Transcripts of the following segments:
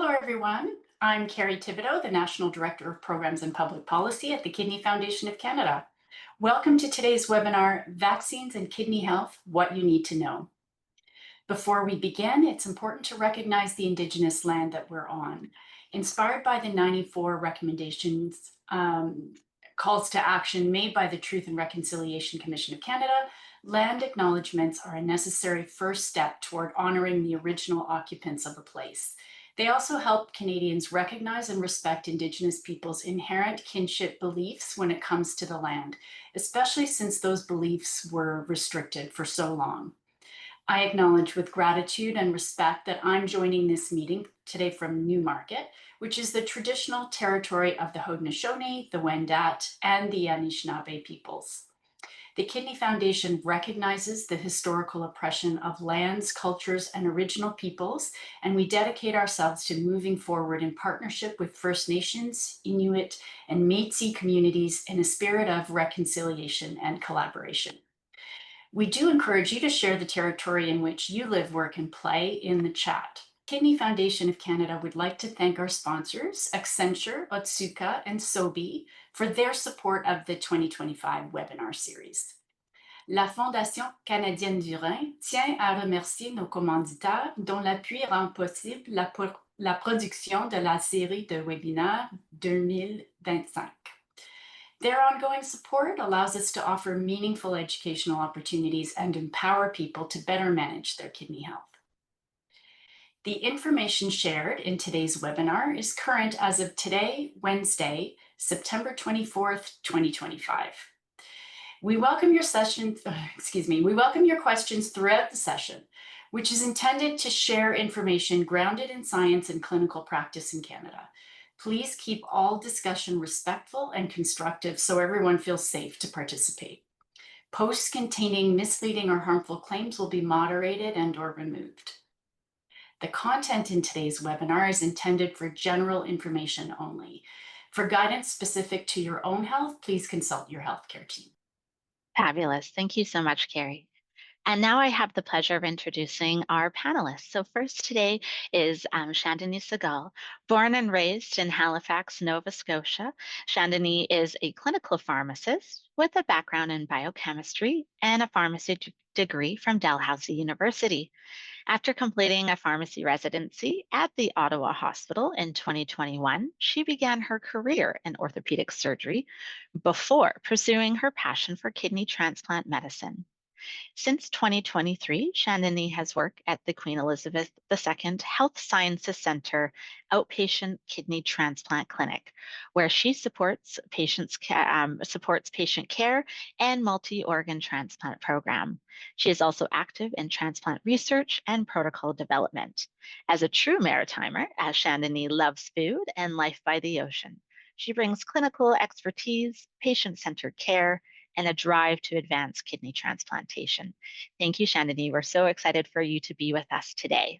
Hello, everyone. I'm Carrie Thibodeau, the National Director of Programs and Public Policy at the Kidney Foundation of Canada. Welcome to today's webinar, Vaccines and Kidney Health, What You Need to Know. Before we begin, it's important to recognize the Indigenous land that we're on. Inspired by the 94 recommendations, calls to action made by the Truth and Reconciliation Commission of Canada, land acknowledgements are a necessary first step toward honoring the original occupants of a place. They also help Canadians recognize and respect Indigenous peoples' inherent kinship beliefs when it comes to the land, especially since those beliefs were restricted for so long. I acknowledge with gratitude and respect that I'm joining this meeting today from Newmarket, which is the traditional territory of the Haudenosaunee, the Wendat, and the Anishinaabe peoples. The Kidney Foundation recognizes the historical oppression of lands, cultures, and original peoples, and we dedicate ourselves to moving forward in partnership with First Nations, Inuit, and Métis communities in a spirit of reconciliation and collaboration. We do encourage you to share the territory in which you live, work, and play in the chat. Kidney Foundation of Canada would like to thank our sponsors, Accenture, Otsuka, and Sobi, for their support of the 2025 webinar series. La Fondation canadienne du Rhin tient à remercier nos commanditaires dont l'appui rend possible la production de la série de webinaires 2025. Their ongoing support allows us to offer meaningful educational opportunities and empower people to better manage their kidney health. The information shared in today's webinar is current as of today, Wednesday, September 24th, 2025. We welcome your we welcome your questions throughout the session, which is intended to share information grounded in science and clinical practice in Canada. Please keep all discussion respectful and constructive so everyone feels safe to participate. Posts containing misleading or harmful claims will be moderated and/or removed. The content in today's webinar is intended for general information only. For guidance specific to your own health, please consult your healthcare team. Fabulous. Thank you so much, Carrie. And now I have the pleasure of introducing our panelists. So first today is Chandani Sahgal. Born and raised in Halifax, Nova Scotia, Chandani is a clinical pharmacist with a background in biochemistry and a pharmacy degree from Dalhousie University. After completing a pharmacy residency at the Ottawa Hospital in 2021, she began her career in orthopedic surgery before pursuing her passion for kidney transplant medicine. Since 2023, Chandani has worked at the Queen Elizabeth II Health Sciences Centre Outpatient Kidney Transplant Clinic, where she supports patient care and multi-organ transplant program. She is also active in transplant research and protocol development. As a true maritimer, Chandani loves food and life by the ocean. She brings clinical expertise, patient-centered care, and a drive to advance kidney transplantation. Thank you, Chandani. We're so excited for you to be with us today.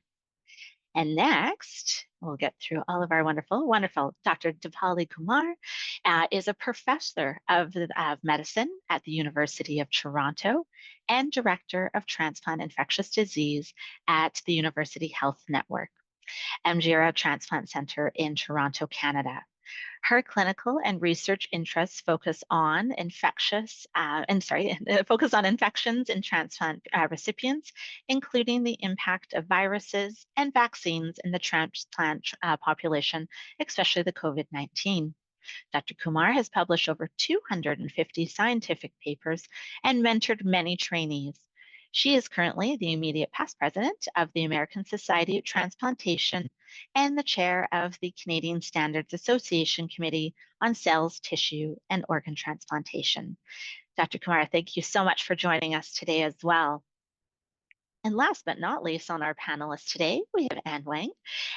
And next, we'll get through all of our wonderful Dr. Dipali Kumar is a professor of medicine at the University of Toronto and director of transplant infectious disease at the University Health Network, Mgira Transplant Center in Toronto, Canada. Her clinical and research interests focus on infections in transplant recipients, including the impact of viruses and vaccines in the transplant population, especially the COVID-19. Dr. Kumar has published over 250 scientific papers and mentored many trainees. She is currently the immediate past president of the American Society of Transplantation and the chair of the Canadian Standards Association Committee on Cells, Tissue, and Organ Transplantation. Dr. Kumar, thank you so much for joining us today as well. And last but not least on our panelists today, we have Anne Wang.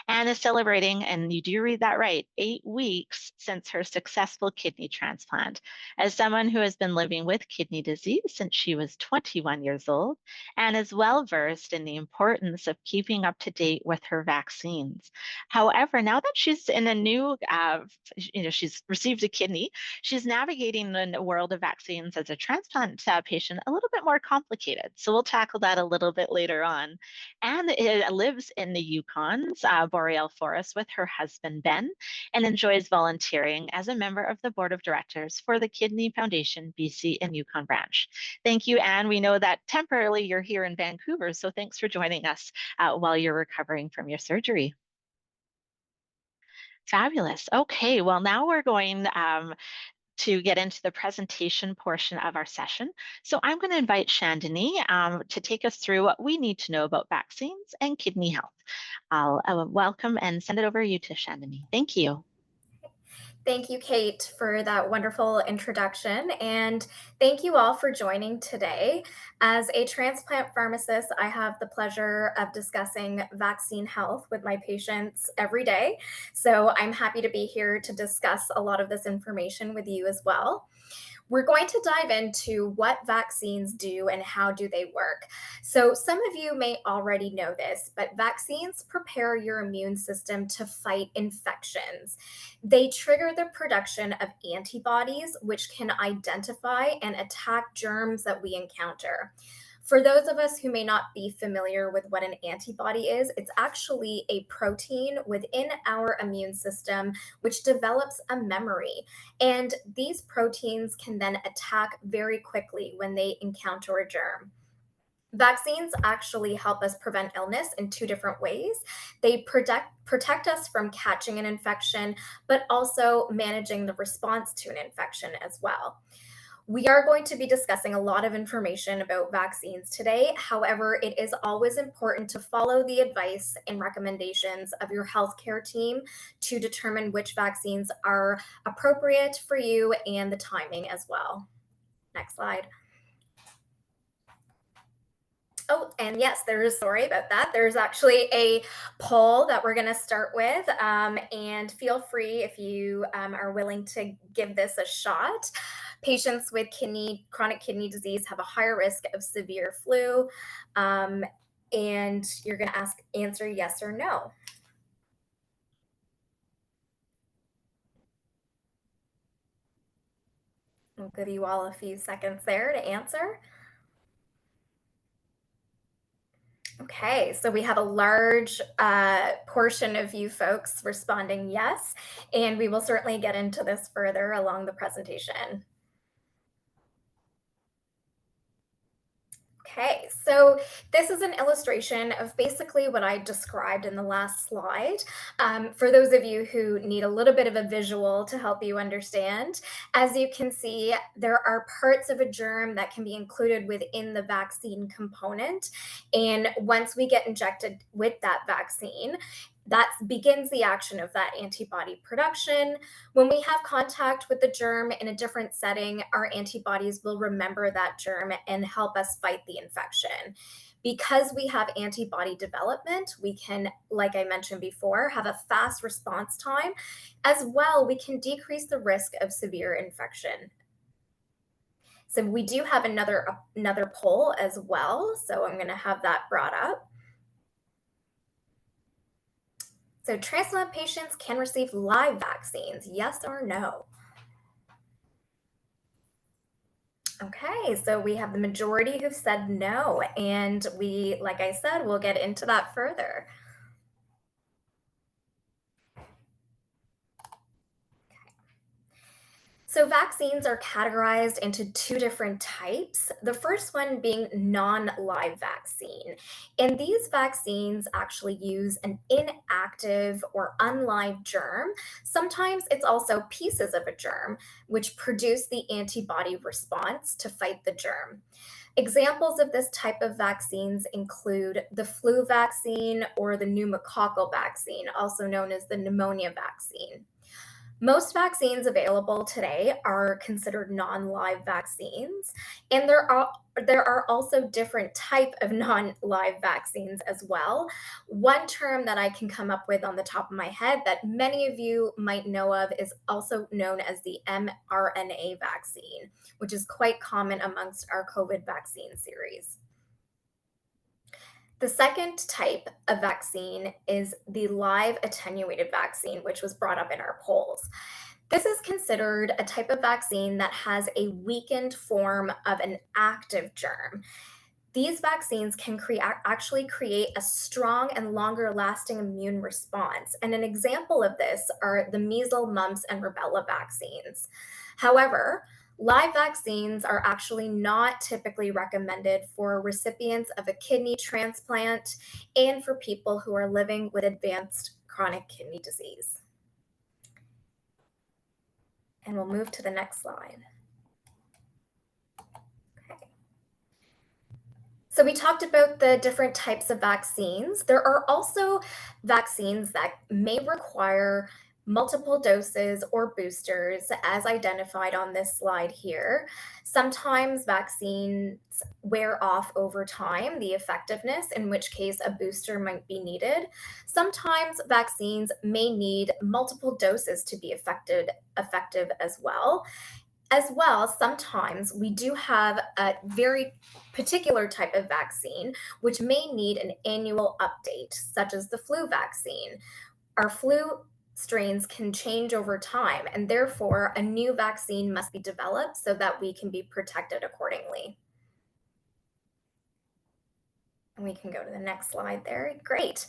Anne is celebrating, and you do read that right, 8 weeks since her successful kidney transplant. As someone who has been living with kidney disease since she was 21 years old, Anne is well versed in the importance of keeping up to date with her vaccines. However, now that she's in a new, she's received a kidney, she's navigating the world of vaccines as a transplant patient a little bit more complicated. So we'll tackle that a little bit later on. Anne lives in the Yukon's boreal forest with her husband, Ben, and enjoys volunteering as a member of the board of directors for the Kidney Foundation BC and Yukon branch. Thank you, Anne. We know that temporarily you're here in Vancouver, so thanks for joining us while you're recovering from your surgery. Fabulous. Okay, well, now we're going to get into the presentation portion of our session. So I'm going to invite Chandini to take us through what we need to know about vaccines and kidney health. I'll welcome and send it over to you to Chandini. Thank you. Thank you, Kate, for that wonderful introduction. And thank you all for joining today. As a transplant pharmacist, I have the pleasure of discussing vaccine health with my patients every day. So I'm happy to be here to discuss a lot of this information with you as well. We're going to dive into what vaccines do and how do they work. So some of you may already know this, but vaccines prepare your immune system to fight infections. They trigger the production of antibodies, which can identify and attack germs that we encounter. For those of us who may not be familiar with what an antibody is, it's actually a protein within our immune system which develops a memory. And these proteins can then attack very quickly when they encounter a germ. Vaccines actually help us prevent illness in two different ways. They protect us from catching an infection, but also managing the response to an infection as well. We are going to be discussing a lot of information about vaccines today. However, it is always important to follow the advice and recommendations of your healthcare team to determine which vaccines are appropriate for you and the timing as well. Next slide. Oh, and yes, there is, sorry about that. There's actually a poll that we're going to start with. And feel free if you are willing to give this a shot. Patients with chronic kidney disease have a higher risk of severe flu. And you're going to answer yes or no. I'll give you all a few seconds there to answer. Okay, so we have a large portion of you folks responding yes, and we will certainly get into this further along the presentation. Okay, so this is an illustration of basically what I described in the last slide. For those of you who need a little bit of a visual to help you understand, as you can see, there are parts of a germ that can be included within the vaccine component. And once we get injected with that vaccine, that begins the action of that antibody production. When we have contact with the germ in a different setting, our antibodies will remember that germ and help us fight the infection. Because we have antibody development, we can, like I mentioned before, have a fast response time. As well, we can decrease the risk of severe infection. So we do have another poll as well. So I'm going to have that brought up. So transplant patients can receive live vaccines, yes or no? Okay, so we have the majority who've said no, and we, like I said, we'll get into that further. So vaccines are categorized into two different types. The first one being non-live vaccine. And these vaccines actually use an inactive or unlive germ. Sometimes it's also pieces of a germ, which produce the antibody response to fight the germ. Examples of this type of vaccines include the flu vaccine or the pneumococcal vaccine, also known as the pneumonia vaccine. Most vaccines available today are considered non-live vaccines, and there are also different type of non-live vaccines as well. One term that I can come up with on the top of my head that many of you might know of is also known as the mRNA vaccine, which is quite common amongst our COVID vaccine series. The second type of vaccine is the live attenuated vaccine, which was brought up in our polls. This is considered a type of vaccine that has a weakened form of an active germ. These vaccines can actually create a strong and longer lasting immune response. And an example of this are the measles, mumps, and rubella vaccines. However, live vaccines are actually not typically recommended for recipients of a kidney transplant and for people who are living with advanced chronic kidney disease. And we'll move to the next slide. Okay. So we talked about the different types of vaccines. There are also vaccines that may require multiple doses or boosters, as identified on this slide here. Sometimes vaccines wear off over time, the effectiveness, in which case a booster might be needed. Sometimes vaccines may need multiple doses to be effective as well. As well, sometimes we do have a very particular type of vaccine which may need an annual update, such as the flu vaccine. Our flu strains can change over time, and therefore a new vaccine must be developed so that we can be protected accordingly. And we can go to the next slide there. Great.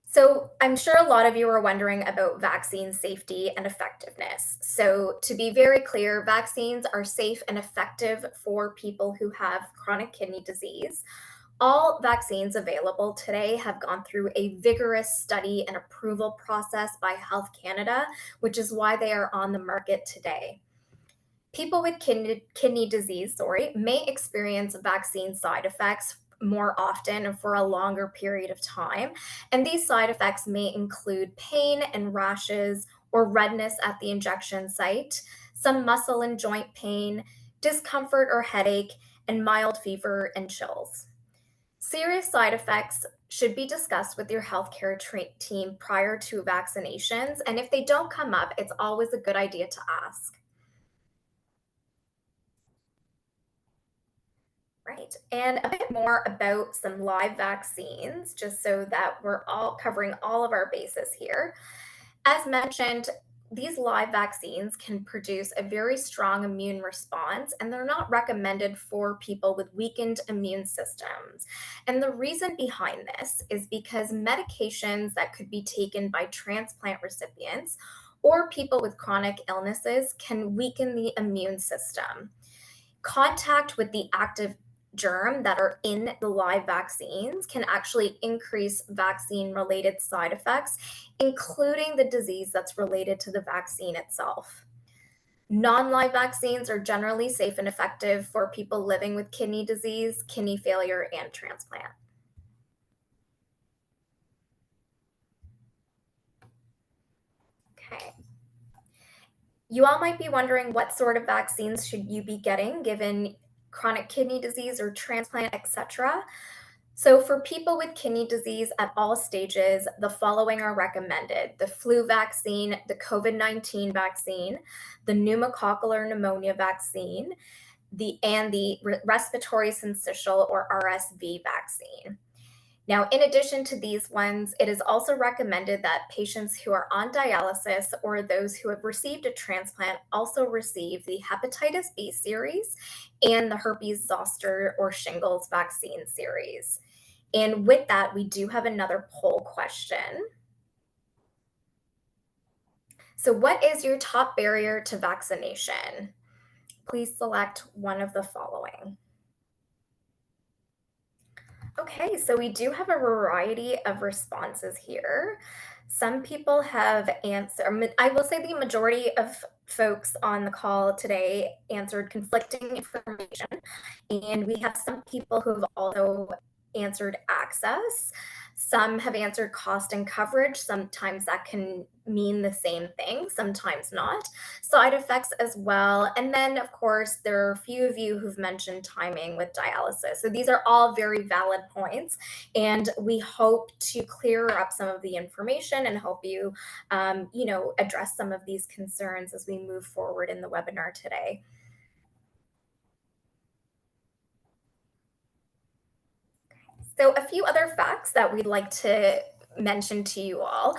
So I'm sure a lot of you are wondering about vaccine safety and effectiveness. So to be very clear, vaccines are safe and effective for people who have chronic kidney disease. All vaccines available today have gone through a vigorous study and approval process by Health Canada, which is why they are on the market today. People with kidney disease, may experience vaccine side effects more often and for a longer period of time. And these side effects may include pain and rashes or redness at the injection site, some muscle and joint pain, discomfort or headache, and mild fever and chills. Serious side effects should be discussed with your healthcare team prior to vaccinations. And if they don't come up, it's always a good idea to ask. Right. And a bit more about some live vaccines, just so that we're all covering all of our bases here. As mentioned, these live vaccines can produce a very strong immune response, and they're not recommended for people with weakened immune systems. And the reason behind this is because medications that could be taken by transplant recipients or people with chronic illnesses can weaken the immune system. Contact with the active germ that are in the live vaccines can actually increase vaccine related side effects, including the disease that's related to the vaccine itself. Non live vaccines are generally safe and effective for people living with kidney disease, kidney failure, and transplant. Okay. You all might be wondering what sort of vaccines should you be getting given chronic kidney disease or transplant, etc. So for people with kidney disease at all stages, the following are recommended: the flu vaccine, the COVID-19 vaccine, the pneumococcal or pneumonia vaccine, and the respiratory syncytial or RSV vaccine. Now, in addition to these ones, it is also recommended that patients who are on dialysis or those who have received a transplant also receive the hepatitis B series and the herpes zoster or shingles vaccine series. And with that, we do have another poll question. So, what is your top barrier to vaccination? Please select one of the following. Okay, so we do have a variety of responses here. Some people have answered, I will say the majority of folks on the call today answered conflicting information. And we have some people who have also answered access. Some have answered cost and coverage. Sometimes that can mean the same thing, sometimes not. Side effects as well. And then, of course, there are a few of you who've mentioned timing with dialysis. So these are all very valid points. And we hope to clear up some of the information and help you, address some of these concerns as we move forward in the webinar today. So, a few other facts that we'd like to mention to you all.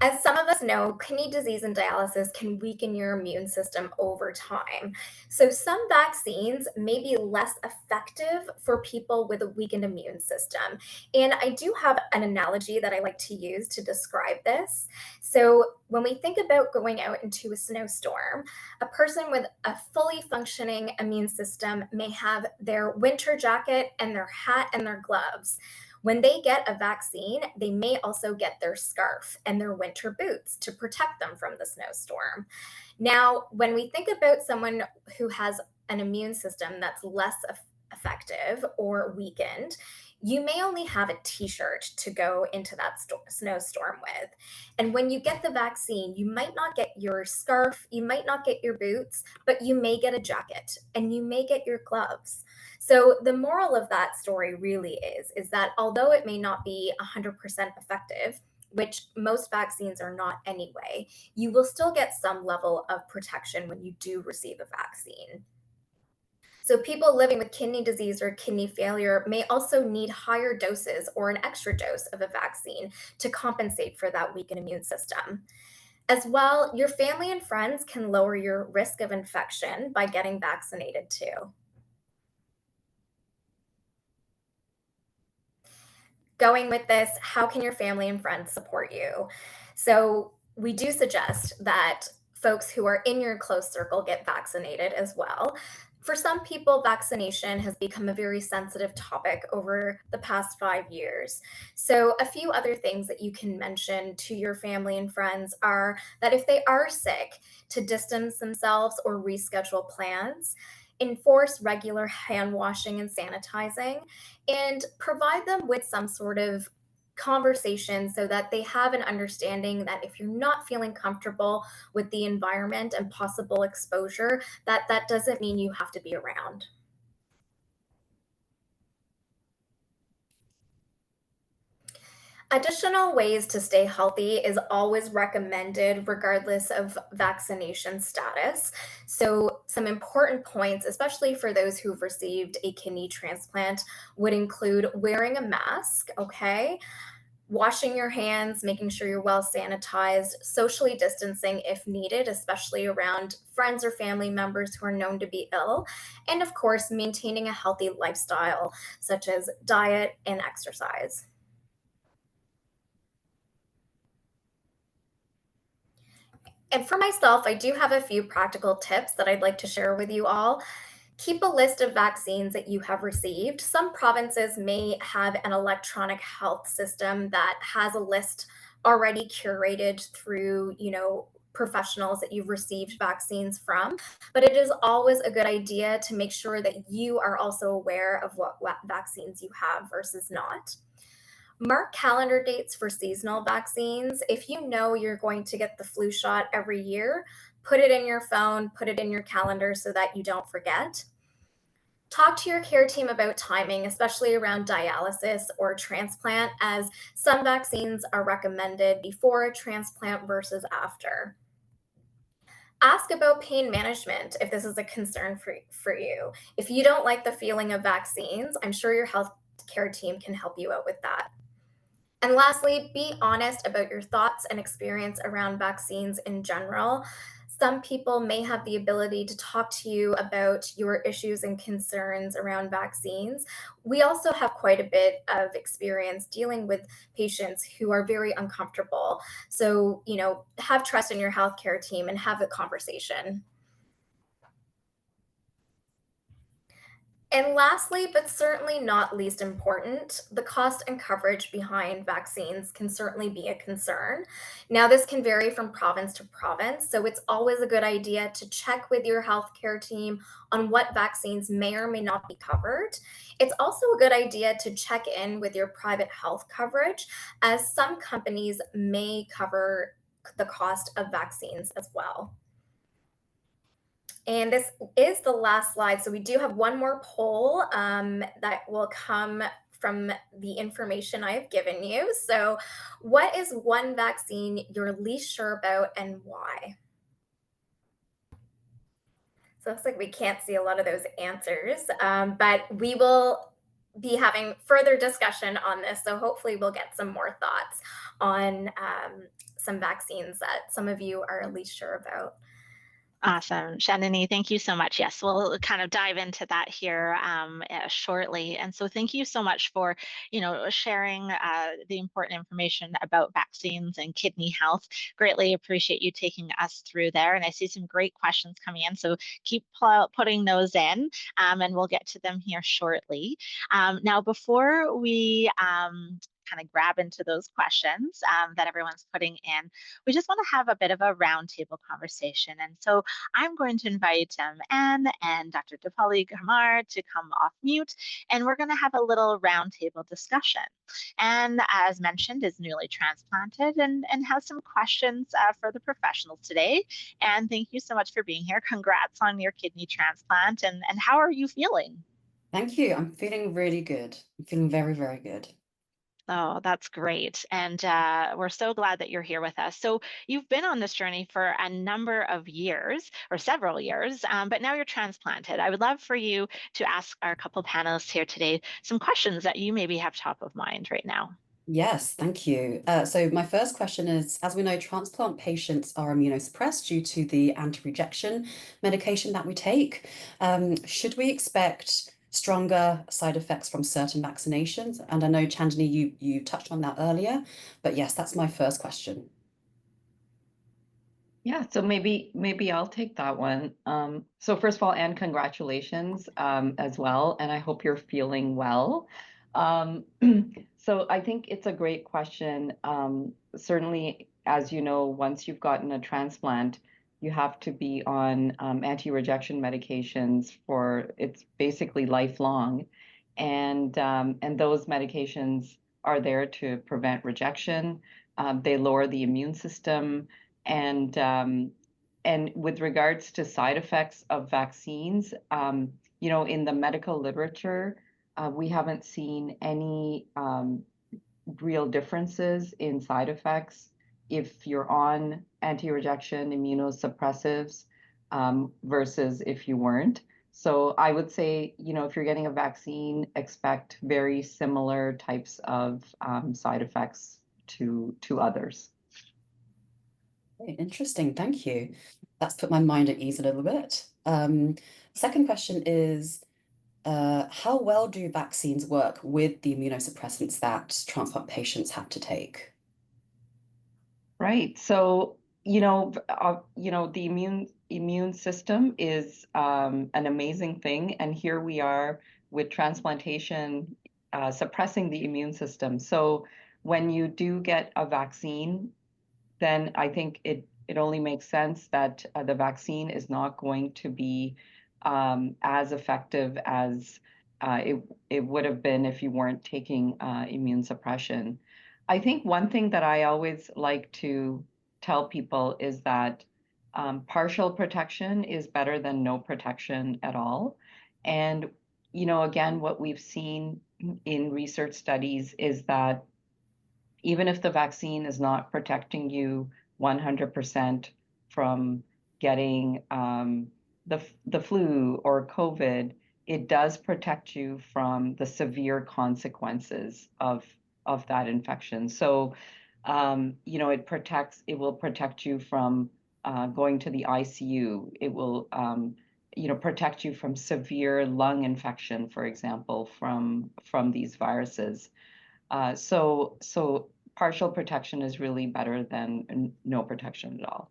As some of us know, kidney disease and dialysis can weaken your immune system over time. So, some vaccines may be less effective for people with a weakened immune system. And I do have an analogy that I like to use to describe this. So, when we think about going out into a snowstorm, a person with a fully functioning immune system may have their winter jacket and their hat and their gloves. When they get a vaccine, they may also get their scarf and their winter boots to protect them from the snowstorm. Now, when we think about someone who has an immune system that's less effective or weakened, you may only have a t shirt to go into that snowstorm with. And when you get the vaccine, you might not get your scarf, you might not get your boots, but you may get a jacket and you may get your gloves. So the moral of that story really is that although it may not be 100% effective, which most vaccines are not anyway, you will still get some level of protection when you do receive a vaccine. So, people living with kidney disease or kidney failure may also need higher doses or an extra dose of a vaccine to compensate for that weakened immune system. As well, your family and friends can lower your risk of infection by getting vaccinated too. Going with this, how can your family and friends support you? So, we do suggest that folks who are in your close circle get vaccinated as well. For some people, vaccination has become a very sensitive topic over the past 5 years. So, a few other things that you can mention to your family and friends are that if they are sick, to distance themselves or reschedule plans, enforce regular hand washing and sanitizing, and provide them with some sort of conversation so that they have an understanding that if you're not feeling comfortable with the environment and possible exposure, that doesn't mean you have to be around. Additional ways to stay healthy is always recommended regardless of vaccination status. So, some important points, especially for those who've received a kidney transplant, would include wearing a mask, okay? Washing your hands, making sure you're well sanitized, socially distancing if needed, especially around friends or family members who are known to be ill, and of course, maintaining a healthy lifestyle such as diet and exercise. And for myself, I do have a few practical tips that I'd like to share with you all. Keep a list of vaccines that you have received. Some provinces may have an electronic health system that has a list already curated through, professionals that you've received vaccines from, but it is always a good idea to make sure that you are also aware of what vaccines you have versus not. Mark calendar dates for seasonal vaccines. If you know you're going to get the flu shot every year, put it in your phone, put it in your calendar so that you don't forget. Talk to your care team about timing, especially around dialysis or transplant, as some vaccines are recommended before a transplant versus after. Ask about pain management if this is a concern for you. If you don't like the feeling of vaccines, I'm sure your health care team can help you out with that. And lastly, be honest about your thoughts and experience around vaccines in general. Some people may have the ability to talk to you about your issues and concerns around vaccines. We also have quite a bit of experience dealing with patients who are very uncomfortable. So, have trust in your healthcare team and have a conversation. And lastly, but certainly not least important, the cost and coverage behind vaccines can certainly be a concern. Now, this can vary from province to province, so it's always a good idea to check with your healthcare team on what vaccines may or may not be covered. It's also a good idea to check in with your private health coverage, as some companies may cover the cost of vaccines as well. And this is the last slide. So we do have one more poll that will come from the information I have given you. So, what is one vaccine you're least sure about and why? So it looks like we can't see a lot of those answers, but we will be having further discussion on this. So hopefully we'll get some more thoughts on some vaccines that some of you are at least sure about. Awesome. Shannon, thank you so much. Yes, we'll kind of dive into that here shortly. And so thank you so much for, sharing the important information about vaccines and kidney health. Greatly appreciate you taking us through there. And I see some great questions coming in. So keep putting those in and we'll get to them here shortly. Now, before we kind of grab into those questions that everyone's putting in, we just want to have a bit of a roundtable conversation. And so I'm going to invite Anne and Dr. Dipali Kumar to come off mute, and we're going to have a little roundtable discussion. And as mentioned, is newly transplanted and has some questions for the professionals today. And thank you so much for being here. Congrats on your kidney transplant. And how are you feeling? Thank you. I'm feeling really good. I'm feeling very, very good. Oh, that's great. And we're so glad that you're here with us. So, you've been on this journey for a number of years or several years, but now you're transplanted. I would love for you to ask our couple panelists here today some questions that you maybe have top of mind right now. Yes, thank you. So my first question is, as we know, transplant patients are immunosuppressed due to the anti-rejection medication that we take. Should we expect stronger side effects from certain vaccinations? And I know, Chandni, you touched on that earlier, but yes, that's my first question. Yeah, so maybe I'll take that one. So first of all, Anne, congratulations as well, and I hope you're feeling well. Um, so I think it's a great question. Certainly, as you know, once you've gotten a transplant, you have to be on anti-rejection medications for it's basically lifelong, and those medications are there to prevent rejection. They lower the immune system and with regards to side effects of vaccines, in the medical literature, we haven't seen any real differences in side effects if you're on anti-rejection immunosuppressives versus if you weren't. So I would say, if you're getting a vaccine, expect very similar types of side effects to others. Interesting, thank you. That's put my mind at ease a little bit. Second question is, how well do vaccines work with the immunosuppressants that transplant patients have to take? Right. So, the immune system is an amazing thing, and here we are with transplantation suppressing the immune system. So, when you do get a vaccine, then I think it only makes sense that the vaccine is not going to be as effective as it would have been if you weren't taking immune suppression. I think one thing that I always like to tell people is that partial protection is better than no protection at all. And, again, what we've seen in research studies is that even if the vaccine is not protecting you 100% from getting the flu or COVID, it does protect you from the severe consequences of that infection. So, it will protect you from going to the ICU. It will, protect you from severe lung infection, for example, from these viruses. So partial protection is really better than no protection at all.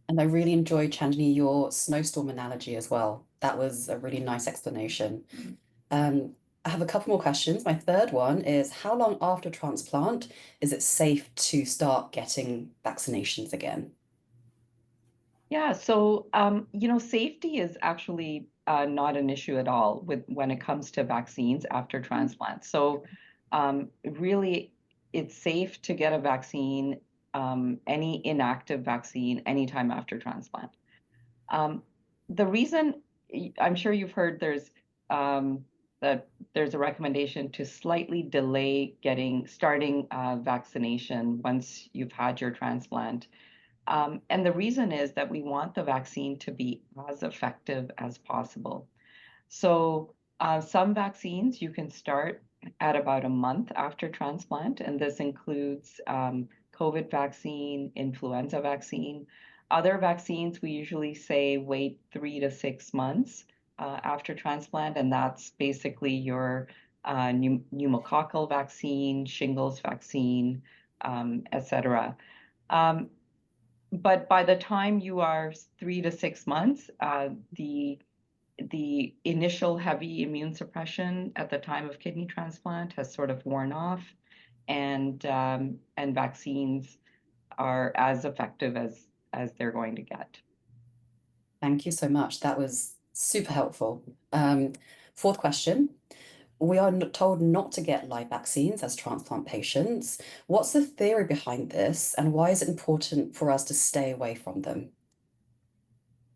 And I really enjoyed, Chandni, your snowstorm analogy as well. That was a really nice explanation. I have a couple more questions. My third one is, how long after transplant is it safe to start getting vaccinations again? Yeah, so safety is actually not an issue at all with when it comes to vaccines after transplant. So really, it's safe to get a vaccine, any inactive vaccine, anytime after transplant. Um, the reason I'm sure you've heard that there's a recommendation to slightly delay starting vaccination once you've had your transplant. And the reason is that we want the vaccine to be as effective as possible. So Some vaccines you can start at about a month after transplant, and this includes COVID vaccine, influenza vaccine. Other vaccines, we usually say wait 3 to 6 months after transplant, and that's basically your pneumococcal vaccine, shingles vaccine, etc. Um, but by the time you are 3 to 6 months, the initial heavy immune suppression at the time of kidney transplant has sort of worn off, and vaccines are as effective as they're going to get. Thank you so much. That was super helpful. Fourth question. We are told not to get live vaccines as transplant patients. What's the theory behind this, and why is it important for us to stay away from them?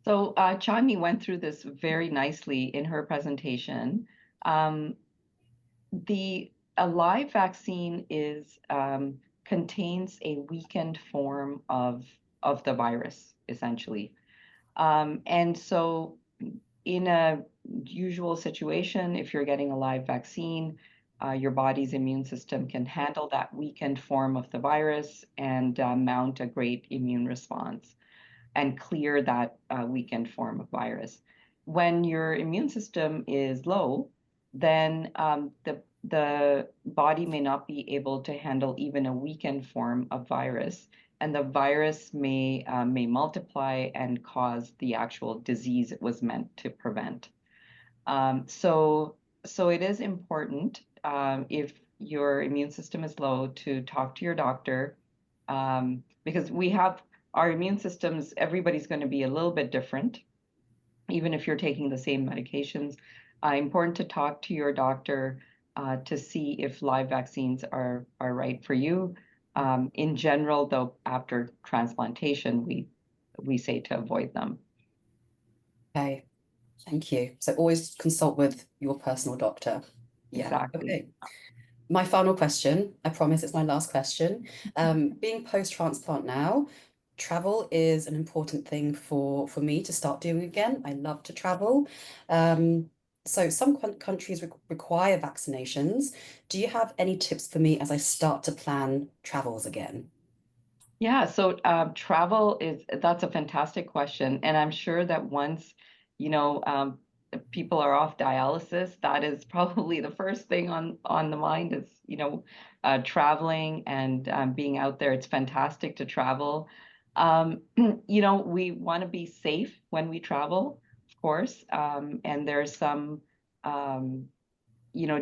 So Chandni went through this very nicely in her presentation. Um, a live vaccine contains a weakened form of the virus, essentially. And so in a usual situation, if you're getting a live vaccine, your body's immune system can handle that weakened form of the virus and mount a great immune response and clear that weakened form of virus. When your immune system is low, then the body may not be able to handle even a weakened form of virus, and the virus may multiply and cause the actual disease it was meant to prevent. So it is important if your immune system is low to talk to your doctor, because we have our immune systems, everybody's going to be a little bit different, even if you're taking the same medications. Important to talk to your doctor to see if live vaccines are right for you. In general, though, after transplantation, we say to avoid them. Okay, thank you. So always consult with your personal doctor. Yeah, Exactly. okay. My final question, I promise it's my last question. Being post-transplant now, travel is an important thing for me to start doing again. I love to travel. So some countries require vaccinations. Do you have any tips for me as I start to plan travels again? Yeah, so travel that's a fantastic question. And I'm sure that once, you know, people are off dialysis, that is probably the first thing on the mind is, traveling and being out there. It's fantastic to travel. We want to be safe when we travel, of course. And there's some,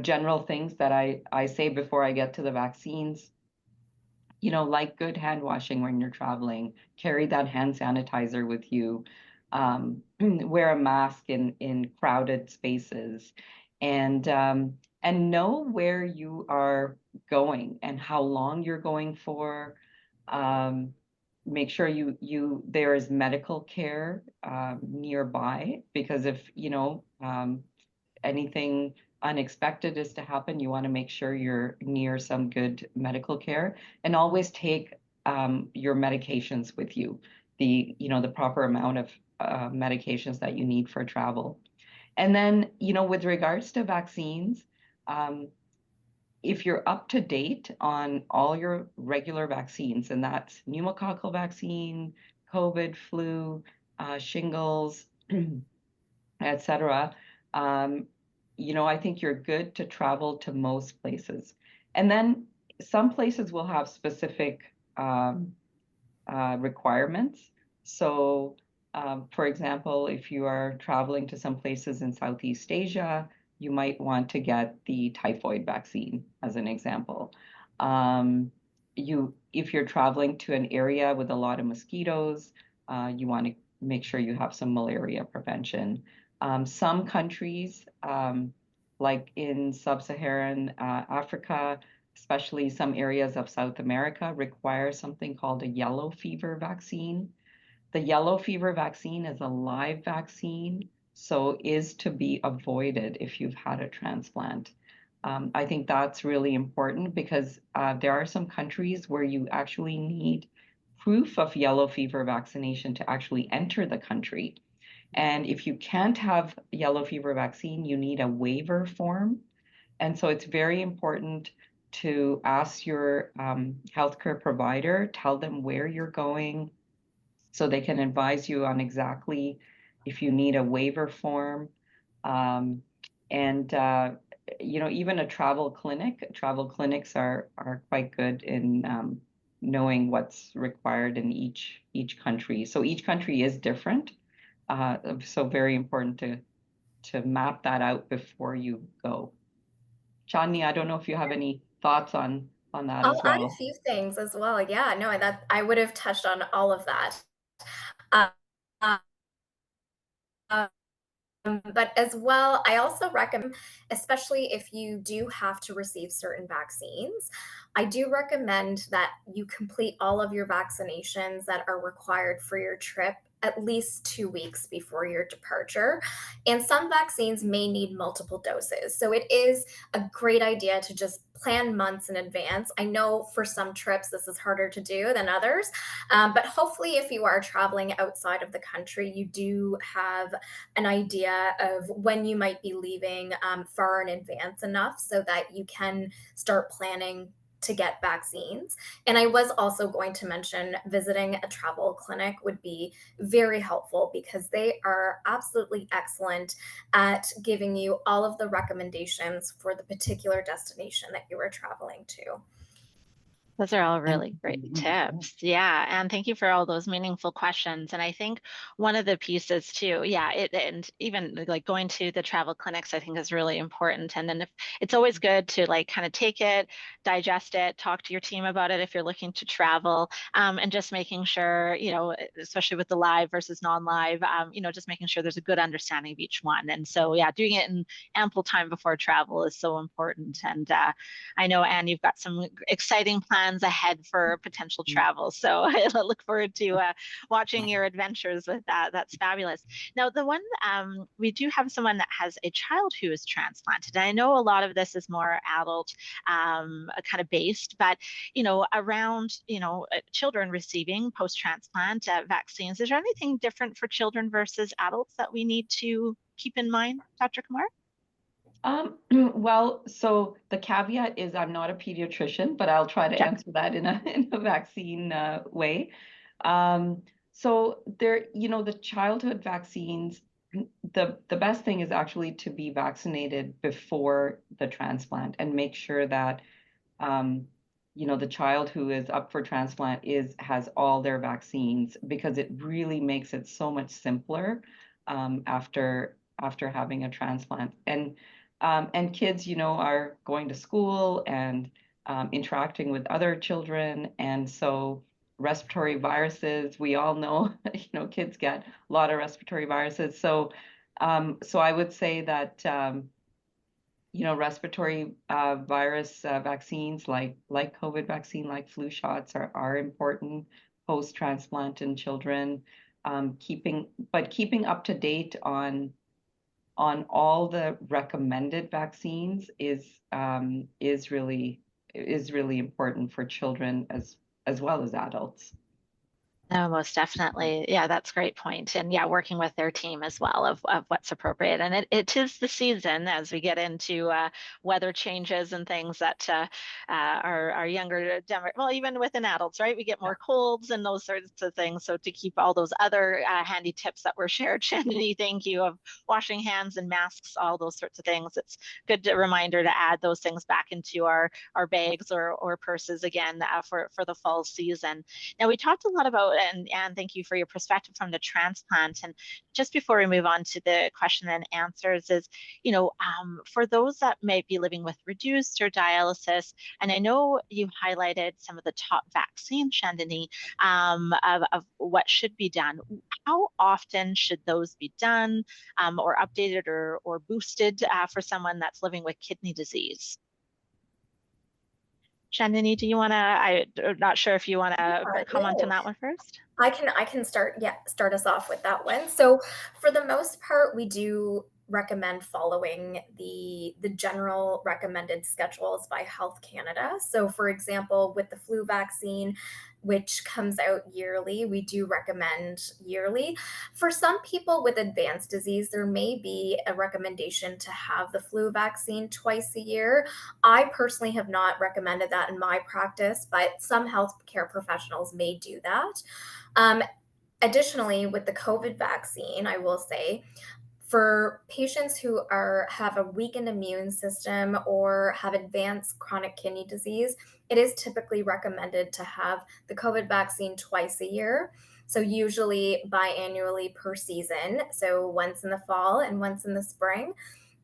general things that I say before I get to the vaccines, like good hand washing when you're traveling, carry that hand sanitizer with you, wear a mask in crowded spaces, and know where you are going and how long you're going for. Um, Make sure there is medical care nearby, because if anything unexpected is to happen, you want to make sure you're near some good medical care, and always take your medications with you, the proper amount of medications that you need for travel. And then, with regards to vaccines, um, if you're up to date on all your regular vaccines, and that's pneumococcal vaccine, COVID, flu, shingles, etc. I think you're good to travel to most places. And then some places will have specific requirements. So, for example, if you are traveling to some places in Southeast Asia, you might want to get the typhoid vaccine, as an example. If you're traveling to an area with a lot of mosquitoes, you want to make sure you have some malaria prevention. Some countries, like in sub-Saharan Africa, especially some areas of South America, require something called a yellow fever vaccine. The yellow fever vaccine is a live vaccine, so is to be avoided if you've had a transplant. I think that's really important because there are some countries where you actually need proof of yellow fever vaccination to actually enter the country. And if you can't have yellow fever vaccine, you need a waiver form. And so it's very important to ask your healthcare provider, tell them where you're going so they can advise you on exactly if you need a waiver form. Um, and even a travel clinics are quite good in knowing what's required in each country. So each country is different. So very important to map that out before you go. Chandni, I don't know if you have any thoughts on that I'll as add a well. few things as well. Yeah, no, that I would have touched on all of that. Uh, uh, but as well, I also recommend, especially if you do have to receive certain vaccines, I do recommend that you complete all of your vaccinations that are required for your trip at least 2 weeks before your departure. And some vaccines may need multiple doses. So it is a great idea to just plan months in advance. I know for some trips this is harder to do than others, but hopefully, if you are traveling outside of the country, you do have an idea of when you might be leaving far in advance enough so that you can start planning to get vaccines. And I was also going to mention visiting a travel clinic would be very helpful because they are absolutely excellent at giving you all of the recommendations for the particular destination that you are traveling to. Those are all Thank really great you. Wonderful. tips. Yeah. And thank you for all those meaningful questions. And I think one of the pieces too, yeah, and even like going to the travel clinics, I think is really important. And then if it's always good to like kind of take it, digest it, talk to your team about it if you're looking to travel, and just making sure, especially with the live versus non-live, just making sure there's a good understanding of each one. And so, yeah, doing it in ample time before travel is so important. And I know, Anne, you've got some exciting plans ahead for potential travel. So I look forward to watching your adventures with that. That's fabulous. Now, the one we do have someone that has a child who is transplanted. And I know a lot of this is more adult kind of based, but around children receiving post-transplant vaccines, is there anything different for children versus adults that we need to keep in mind, Dr. Kumar? Well, so the caveat is I'm not a pediatrician, but I'll try to Check. answer that in a in a vaccine way. Um, so there, the childhood vaccines, the best thing is actually to be vaccinated before the transplant and make sure that um, the child who is up for transplant has all their vaccines because it really makes it so much simpler after having a transplant. And kids, are going to school and interacting with other children, and so respiratory viruses, we all know, kids get a lot of respiratory viruses. So I would say that respiratory virus vaccines like COVID vaccine, like flu shots are important post-transplant in children. Keeping up to date on all the recommended vaccines is really important for children as well as adults. No, most definitely. Yeah, that's a great point. And yeah, working with their team as well of what's appropriate. And it is the season as we get into weather changes and things that our younger well, even within adults, right? We get more colds and those sorts of things. So to keep all those other handy tips that were shared, Shandy, thank you, of washing hands and masks, all those sorts of things. It's good reminder to add those things back into our bags or purses again for the fall season. Now, we talked a lot about, and thank you for your perspective from the transplant. And just before we move on to the question and answers, is, for those that may be living with reduced or dialysis, and I know you highlighted some of the top vaccines, Chandani, of what should be done. How often should those be done or updated or boosted for someone that's living with kidney disease? Chandani, do you want to? I'm not sure if you want to comment on No, that one first. I can start us off with that one. So for the most part, we do recommend following the general recommended schedules by Health Canada. So for example, with the flu vaccine, which comes out yearly. We do recommend yearly. For some people with advanced disease, there may be a recommendation to have the flu vaccine twice a year. I personally have not recommended that in my practice, but some healthcare professionals may do that. Um, Additionally, with the COVID vaccine, I will say for patients who have a weakened immune system or have advanced chronic kidney disease, it is typically recommended to have the COVID vaccine twice a year. So usually biannually per season. So once in the fall and once in the spring.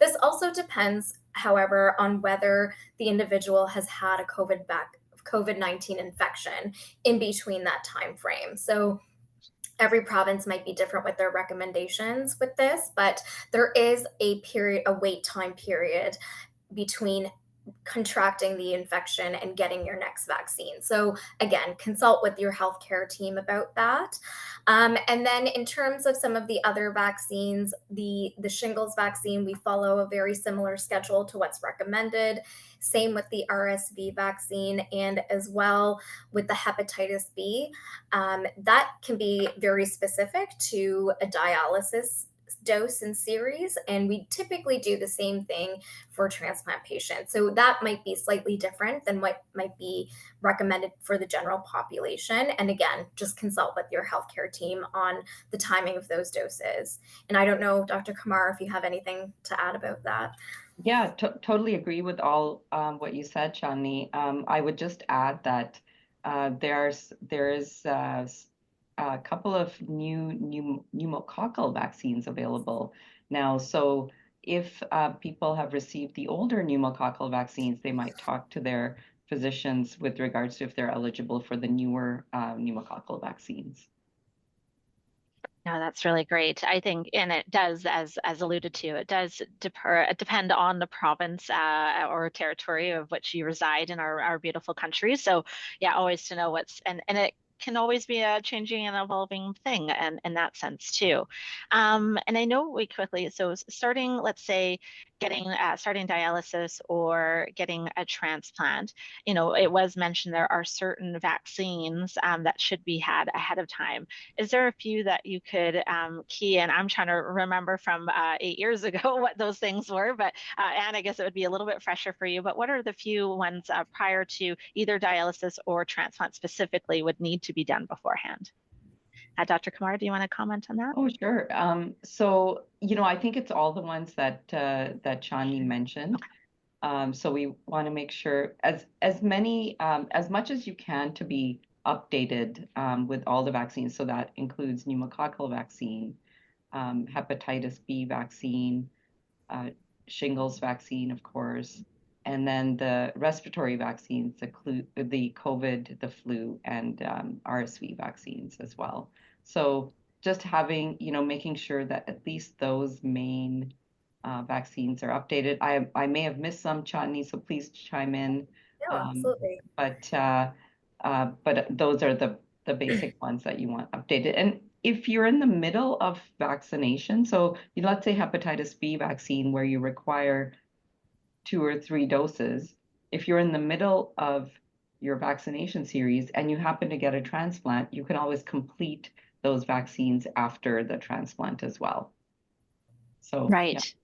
This also depends, however, on whether the individual has had a COVID-19 infection in between that time frame. So every province might be different with their recommendations with this, but there is a wait time period between contracting the infection and getting your next vaccine. So again, consult with your healthcare team about that. And then in terms of some of the other vaccines, the shingles vaccine, we follow a very similar schedule to what's recommended. Same with the RSV vaccine, and as well with the hepatitis B. That can be very specific to a dialysis dose and series, and we typically do the same thing for transplant patients. So that might be slightly different than what might be recommended for the general population. And again, just consult with your healthcare team on the timing of those doses. And I don't know, Dr. Kamar, if you have anything to add about that. Yeah, totally agree with all what you said, Chandni. I would just add that there is a couple of new pneumococcal vaccines available now. So if people have received the older pneumococcal vaccines, they might talk to their physicians with regards to if they're eligible for the newer pneumococcal vaccines. No, that's really great. I think, and it does, as alluded to, it does depend on the province or territory of which you reside in our beautiful country. So, yeah, always to know what's and it can always be a changing and evolving thing, and in that sense too. And I know we quickly, so starting, let's say, starting dialysis or getting a transplant, it was mentioned there are certain vaccines that should be had ahead of time. Is there a few that you could key in? I'm trying to remember from 8 years ago what those things were, but and I guess it would be a little bit fresher for you. But what are the few ones prior to either dialysis or transplant specifically would need to be done beforehand? Dr. Kumar, do you want to comment on that? Oh, sure. So, I think it's all the ones that Chani mentioned. So we want to make sure as many as much as you can to be updated with all the vaccines. So that includes pneumococcal vaccine, hepatitis B vaccine, uh, shingles vaccine, of course, and then the respiratory vaccines, the COVID, the flu, and RSV vaccines as well. So just having, making sure that at least those main vaccines are updated. I may have missed some, Chatney, so please chime in. No, Um, absolutely. but those are the basic ones that you want updated. And if you're in the middle of vaccination, so let's say hepatitis B vaccine where you require 2 or 3 doses, if you're in the middle of your vaccination series and you happen to get a transplant, you can always complete those vaccines after the transplant as well. So, yeah. Right.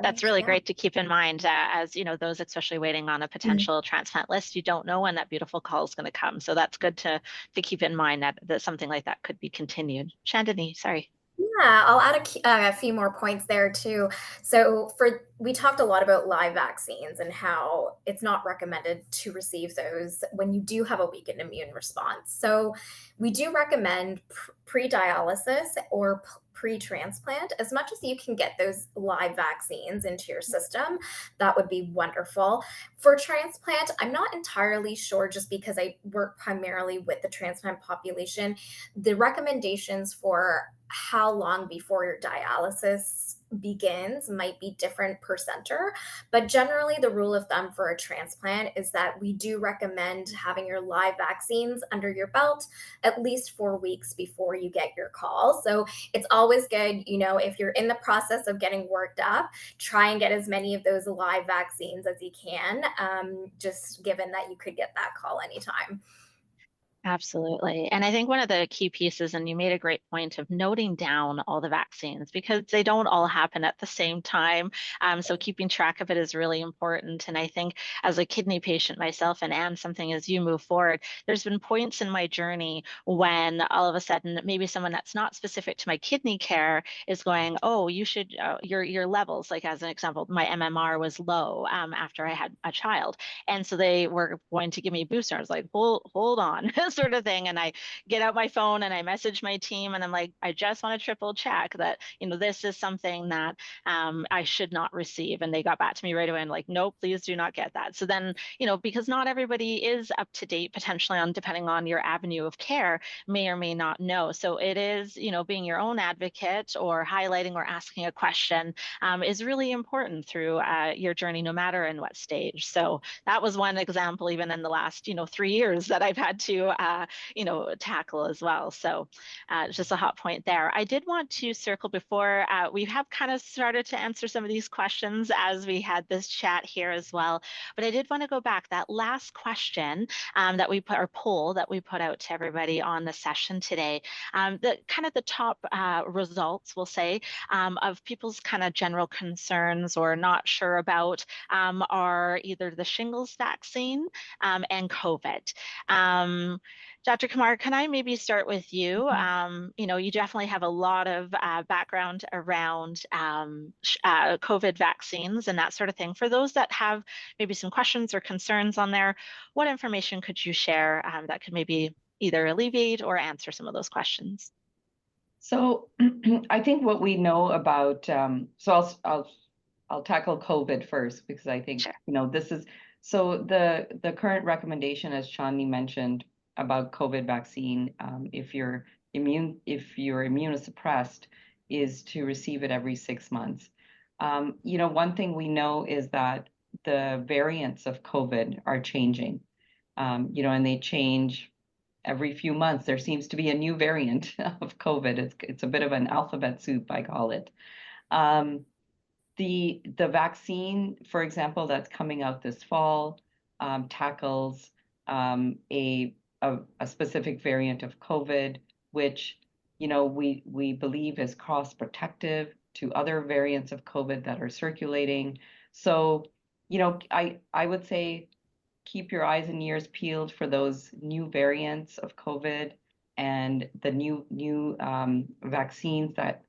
That's really Yeah. great to keep in mind as those especially waiting on a potential transplant list. You don't know when that beautiful call is going to come. So that's good to keep in mind that something like that could be continued. Chandani, sorry. Yeah, I'll add a few more points there too. So we talked a lot about live vaccines and how it's not recommended to receive those when you do have a weakened immune response. So we do recommend pre-dialysis or pre-transplant. As much as you can get those live vaccines into your system, that would be wonderful. For transplant, I'm not entirely sure just because I work primarily with the transplant population. The recommendations for how long before your dialysis begins might be different per center, but generally the rule of thumb for a transplant is that we do recommend having your live vaccines under your belt at least 4 weeks before you get your call. So it's always good, if you're in the process of getting worked up, try and get as many of those live vaccines as you can, just given that you could get that call anytime. Absolutely. And I think one of the key pieces, and you made a great point of noting down all the vaccines because they don't all happen at the same time. So keeping track of it is really important. And I think as a kidney patient myself, and something as you move forward, there's been points in my journey when all of a sudden maybe someone that's not specific to my kidney care is going, oh, you should, your levels, like as an example, my MMR was low after I had a child. And so they were going to give me a booster. I was like, hold on, sort of thing. And I get out my phone and I message my team and I'm like, I just want to triple check that, this is something that I should not receive. And they got back to me right away and like, no, please do not get that. So then, because not everybody is up to date potentially on depending on your avenue of care, may or may not know. So it is, being your own advocate or highlighting or asking a question is really important through your journey, no matter in what stage. So that was one example, even in the last, 3 years that I've had to, tackle as well. So just a hot point there. I did want to circle before we have kind of started to answer some of these questions as we had this chat here as well. But I did want to go back that last question that we put, our poll that we put out to everybody on the session today. The kind of the top results, we'll say, of people's kind of general concerns or not sure about are either the shingles vaccine and COVID. Dr. Kumar, can I maybe start with you? You definitely have a lot of background around COVID vaccines and that sort of thing. For those that have maybe some questions or concerns on there, what information could you share that could maybe either alleviate or answer some of those questions? So I think what we know about, so I'll tackle COVID first because I think, Sure. this is, so the current recommendation, as Chandni mentioned about COVID vaccine, if you're immunosuppressed, is to receive it every 6 months. One thing we know is that the variants of COVID are changing, and they change every few months. There seems to be a new variant of COVID. It's a bit of an alphabet soup, I call it. The vaccine, for example, that's coming out this fall, tackles a specific variant of COVID, which we believe is cross-protective to other variants of COVID that are circulating. So, I would say keep your eyes and ears peeled for those new variants of COVID and the new vaccines that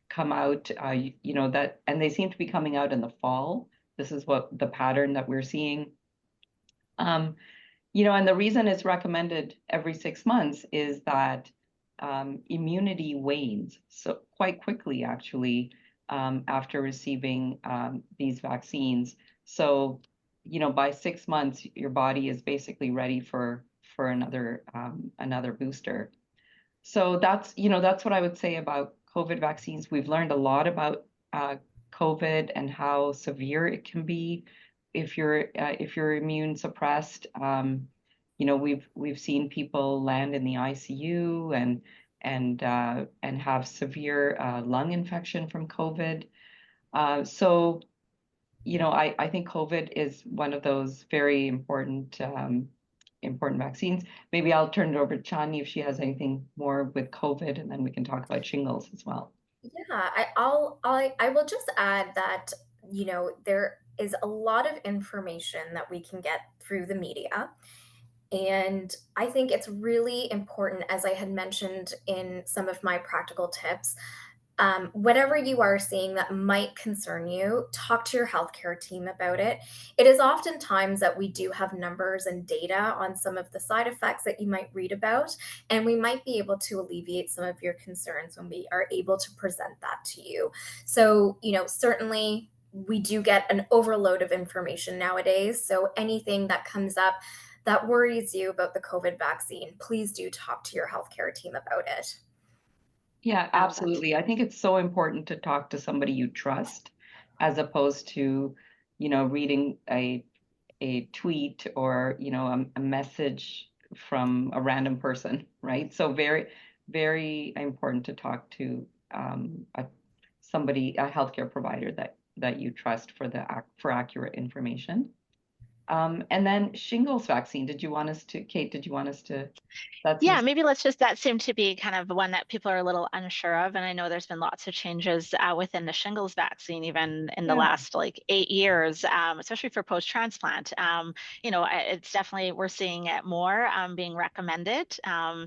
come out. And they seem to be coming out in the fall. This is what the pattern that we're seeing. And the reason it's recommended every 6 months is that immunity wanes so quite quickly, actually, after receiving these vaccines. So, by 6 months, your body is basically ready for another booster. So that's what I would say about COVID vaccines. We've learned a lot about COVID and how severe it can be if you're immune suppressed. We've seen people land in the ICU and have severe lung infection from COVID. So I think COVID is one of those very important vaccines. Maybe I'll turn it over to Chani if she has anything more with COVID, and then we can talk about shingles as well. Yeah, I will just add that, there is a lot of information that we can get through the media. And I think it's really important, as I had mentioned in some of my practical tips, whatever you are seeing that might concern you, talk to your healthcare team about it. It is oftentimes that we do have numbers and data on some of the side effects that you might read about, and we might be able to alleviate some of your concerns when we are able to present that to you. So, certainly we do get an overload of information nowadays. So anything that comes up that worries you about the COVID vaccine, please do talk to your healthcare team about it. Yeah, absolutely. I think it's so important to talk to somebody you trust as opposed to, reading a tweet or, a message from a random person, right? So very, very important to talk to a healthcare provider that you trust for accurate information. And then shingles vaccine. Kate, did you want us to, that Yeah, seems, maybe that seemed to be kind of the one that people are a little unsure of. And I know there's been lots of changes within the shingles vaccine, even in the yeah. last like 8 years, especially for post-transplant. It's definitely, we're seeing it more being recommended.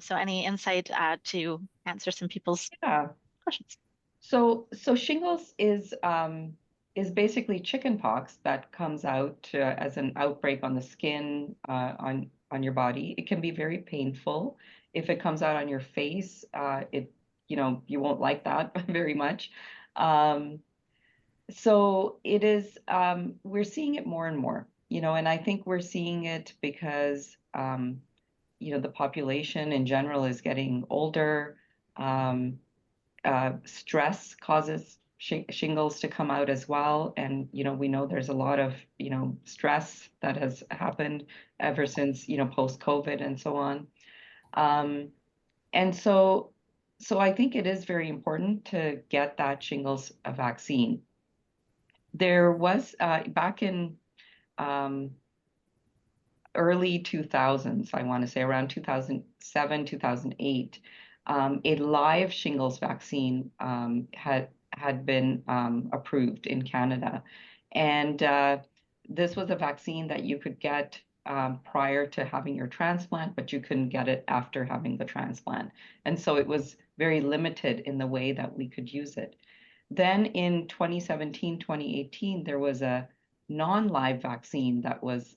So any insight to answer some people's Yeah. questions? So shingles is basically chicken pox that comes out as an outbreak on the skin on your body. It can be very painful. If it comes out on your face, you won't like that very much. Um, so it is we're seeing it more and more, and I think we're seeing it because the population in general is getting older. Um, Stress causes shingles to come out as well. And, we know there's a lot of, stress that has happened ever since, post-COVID and so on. Um, and so I think it is very important to get that shingles vaccine. There was back in um, early 2000s, I want to say around 2007, 2008, a live shingles vaccine had been approved in Canada. And this was a vaccine that you could get prior to having your transplant, but you couldn't get it after having the transplant. And so it was very limited in the way that we could use it. Then in 2017, 2018, there was a non-live vaccine that was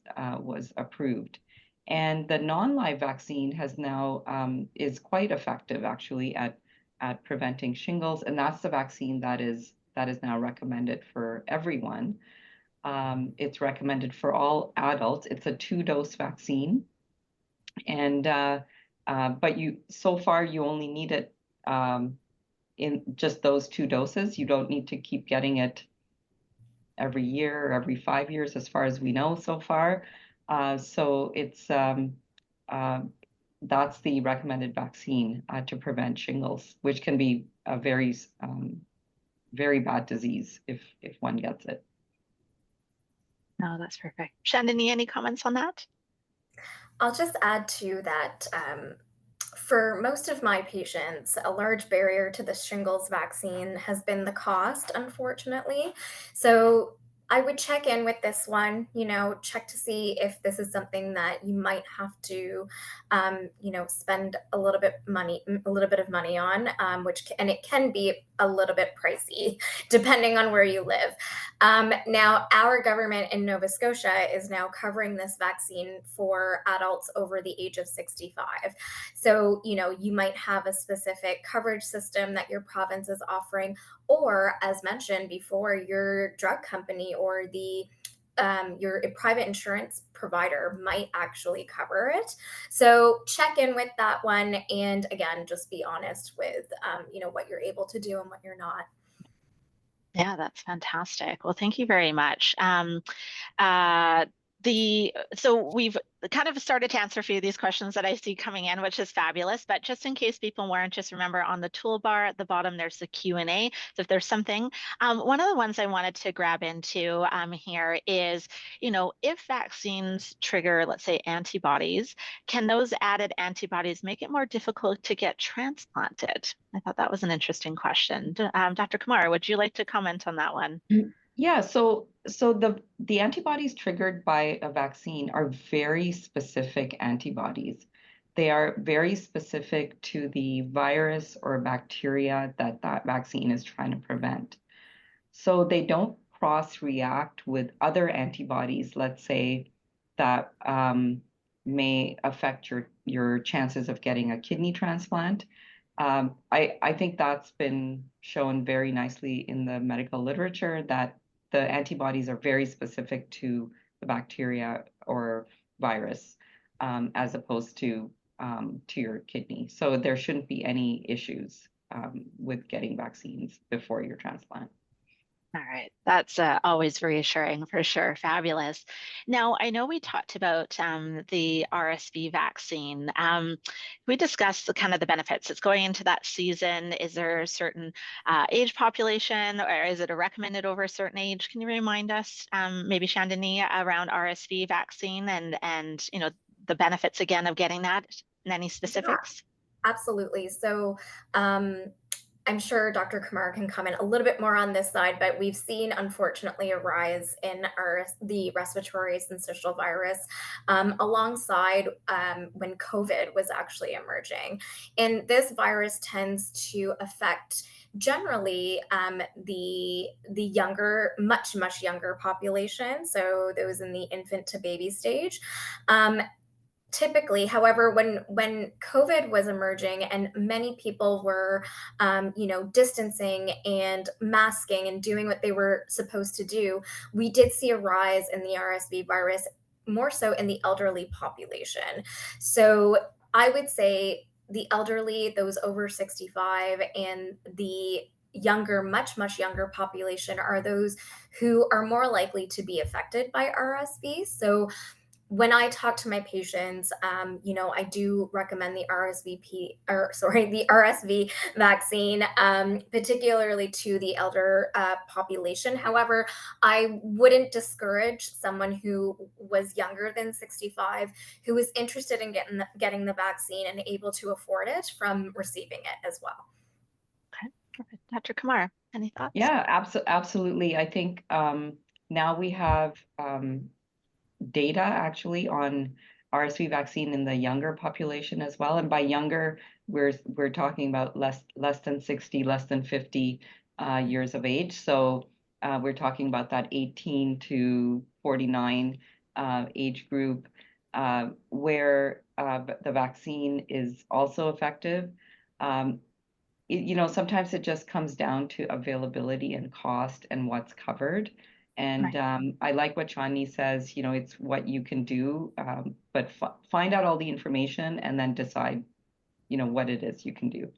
approved. And the non-live vaccine has now is quite effective actually at preventing shingles, and that's the vaccine that is now recommended for everyone. It's recommended for all adults. It's a two-dose vaccine, and but so far you only need it in just those two doses. You don't need to keep getting it every year or every 5 years, as far as we know so far. So uh, that's the recommended vaccine to prevent shingles, which can be a very bad disease if one gets it. No, that's perfect. Shandini, any comments on that? I'll just add to that. For most of my patients, a large barrier to the shingles vaccine has been the cost, unfortunately. So I would check in with this one, check to see if this is something that you might have to, spend a little bit of money on, and it can be a little bit pricey depending on where you live. Now, our government in Nova Scotia is now covering this vaccine for adults over the age of 65. So, you might have a specific coverage system that your province is offering, or as mentioned before, your drug company or your private insurance provider might actually cover it. So check in with that one, and again, just be honest with what you're able to do and what you're not. Yeah, that's fantastic. Well, thank you very much. Uh, so we've kind of started to answer a few of these questions that I see coming in, which is fabulous. But just in case people weren't, just remember on the toolbar at the bottom, there's the Q&A. So if there's something, one of the ones I wanted to grab into here is, if vaccines trigger, let's say, antibodies, can those added antibodies make it more difficult to get transplanted? I thought that was an interesting question. Dr. Kumar, would you like to comment on that one? Yeah, so the antibodies triggered by a vaccine are very specific antibodies. They are very specific to the virus or bacteria that vaccine is trying to prevent. So they don't cross-react with other antibodies, let's say, that may affect your chances of getting a kidney transplant. I think that's been shown very nicely in the medical literature that the antibodies are very specific to the bacteria or virus, as opposed to your kidney. So there shouldn't be any issues with getting vaccines before your transplant. All right, that's always reassuring for sure. Fabulous. Now, I know we talked about the RSV vaccine. We discussed the kind of the benefits. It's going into that season. Is there a certain age population, or is it a recommended over a certain age? Can you remind us, maybe Chandani, around RSV vaccine and the benefits again of getting that? And any Yeah, specifics? absolutely. So, um, I'm sure Dr. Kumar can comment a little bit more on this side, but we've seen, unfortunately, a rise in the respiratory syncytial virus alongside when COVID was actually emerging. And this virus tends to affect generally the younger, much younger population. So those in the infant to baby stage. Um, Typically, however, when COVID was emerging and many people were, distancing and masking and doing what they were supposed to do, we did see a rise in the RSV virus, more so in the elderly population. So I would say the elderly, those over 65, and the younger, much younger population are those who are more likely to be affected by RSV. So when I talk to my patients, I do recommend the RSV vaccine, particularly to the elder population. However, I wouldn't discourage someone who was younger than 65, who is interested in getting the vaccine and able to afford it, from receiving it as well. Okay, perfect. Dr. Kumar, any thoughts? Yeah, absolutely. I think now we have data actually on RSV vaccine in the younger population as well. And by younger, we're talking about less than 60, less than 50 years of age. So we're talking about that 18 to 49 age group where the vaccine is also effective. Um, sometimes it just comes down to availability and cost and what's covered. And Right. I like what Chani says, it's what you can do, but find out all the information and then decide, what it is you can do.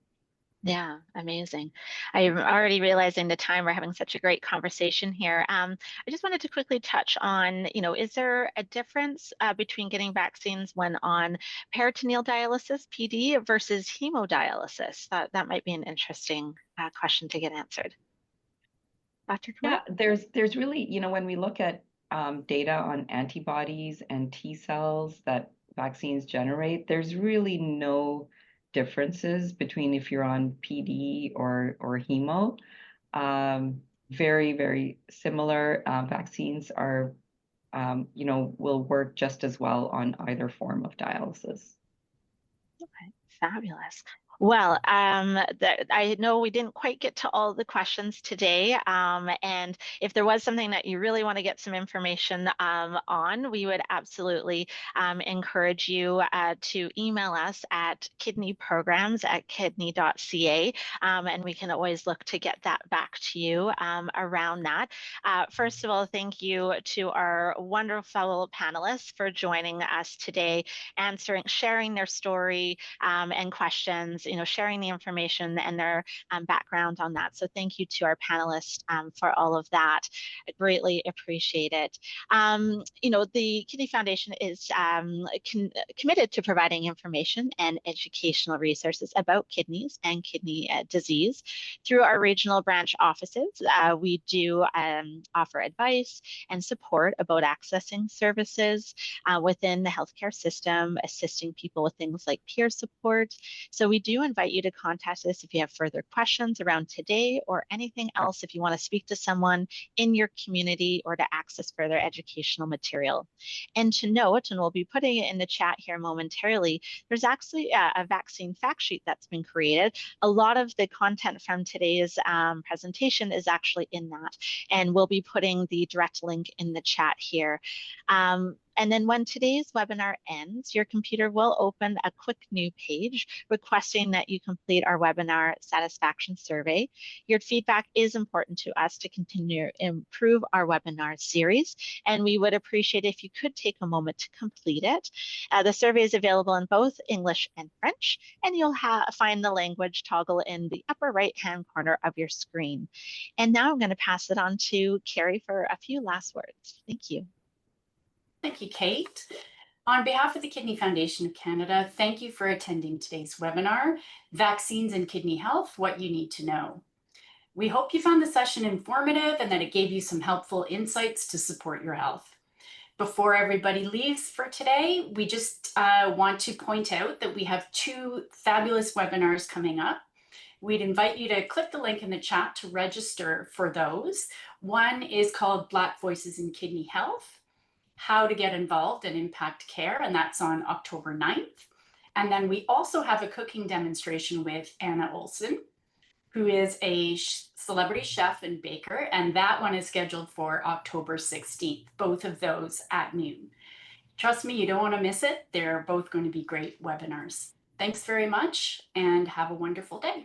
Yeah, amazing. I'm already realizing the time we're having such a great conversation here. I just wanted to quickly touch on, is there a difference between getting vaccines when on peritoneal dialysis, PD, versus hemodialysis? That might be an interesting question to get answered. Dr. Kumar? Yeah, there's really, when we look at data on antibodies and T cells that vaccines generate, there's really no differences between if you're on PD or hemo. Very, very similar. Vaccines are, will work just as well on either form of dialysis. Okay, fabulous. Well, I know we didn't quite get to all the questions today. And if there was something that you really want to get some information on, we would absolutely encourage you to email us at kidneyprograms@kidney.ca. And we can always look to get that back to you around that. First of all, thank you to our wonderful panelists for joining us today, sharing their story and questions, sharing the information and their background on that. So thank you to our panelists for all of that. I greatly appreciate it. The Kidney Foundation is committed to providing information and educational resources about kidneys and kidney disease through our regional branch offices. We do offer advice and support about accessing services within the healthcare system, assisting people with things like peer support. So we do invite you to contact us if you have further questions around today or anything else, if you want to speak to someone in your community or to access further educational material. And to note, and we'll be putting it in the chat here momentarily, there's actually a vaccine fact sheet that's been created. A lot of the content from today's presentation is actually in that, and we'll be putting the direct link in the chat here. And then when today's webinar ends, your computer will open a quick new page requesting that you complete our webinar satisfaction survey. Your feedback is important to us to continue to improve our webinar series, and we would appreciate if you could take a moment to complete it. The survey is available in both English and French, and you'll find the language toggle in the upper right-hand corner of your screen. And now I'm going to pass it on to Carrie for a few last words. Thank you. Thank you, Kate. On behalf of the Kidney Foundation of Canada, thank you for attending today's webinar, Vaccines and Kidney Health, What You Need to Know. We hope you found the session informative and that it gave you some helpful insights to support your health. Before everybody leaves for today, we just want to point out that we have 2 fabulous webinars coming up. We'd invite you to click the link in the chat to register for those. One is called Black Voices in Kidney Health, How to Get Involved and Impact Care, and that's on October 9th. And then we also have a cooking demonstration with Anna Olson, who is a celebrity chef and baker, and that one is scheduled for October 16th, both of those at noon. Trust me, you don't want to miss it. They're both going to be great webinars. Thanks very much and have a wonderful day.